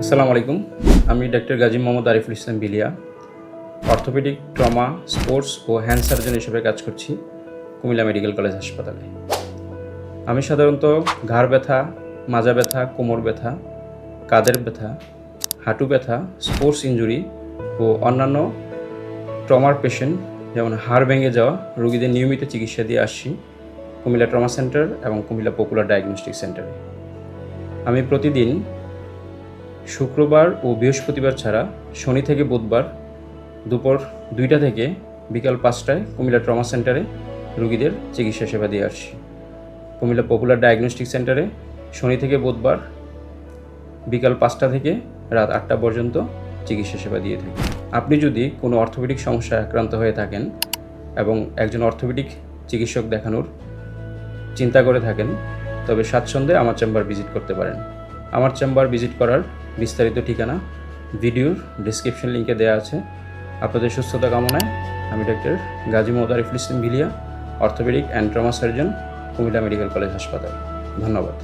আসসালামু আলাইকুম। আমি doctor Gazi Mohammad Ariful Islam Bilia, orthopaedic, trauma, sports ও হ্যান্ড সার্জন হিসেবে কাজ করছি কুমিল্লা মেডিকেল কলেজ হাসপাতালে। আমি সাধারণত ঘাড় ব্যথা, মাজা ব্যথা, কোমর ব্যথা, কাঁধের ব্যথা, হাঁটু ব্যথা, স্পোর্টস ইনজুরি ও অন্যান্য ট্রমার পেশেন্ট যেমন হাড় ভেঙে যাওয়া রোগীদের নিয়মিত চিকিৎসা দিয়ে আসছি কুমিল্লা ট্রমা সেন্টার এবং কুমিল্লা পপুলার ডায়াগনস্টিক সেন্টারে। আমি প্রতিদিন শুক্রবার ও বৃহস্পতিবার ছাড়া শনি থেকে বুধবার দুপুর 2টা থেকে বিকাল 5টায় কুমিল্লা ট্রমা সেন্টারে রোগীদের চিকিৎসা সেবা দিয়ে আসছি। কুমিল্লা পপুলার ডায়াগনস্টিক সেন্টারে শনি থেকে বুধবার বিকাল 5টা থেকে রাত 8টা পর্যন্ত চিকিৎসা সেবা দিয়ে থাকি। আপনি যদি কোনো অর্থোপেডিক সমস্যায় আক্রান্ত হয়ে থাকেন এবং একজন অর্থোপেডিক চিকিৎসক দেখানোর চিন্তা করে থাকেন, তবে স্বাচ্ছন্দ্যে আমার চেম্বার ভিজিট করতে পারেন। আমার চেম্বার ভিজিট করার বিস্তারিত ঠিকানা ভিডিওর ডেসক্রিপশন লিঙ্কে দেওয়া আছে। আপনাদের সুস্থতা কামনায় আমি doctor Gazi Mohammad Ariful Islam Bilia, orthopaedic and trauma surgeon, Comilla medical college হাসপাতাল। ধন্যবাদ।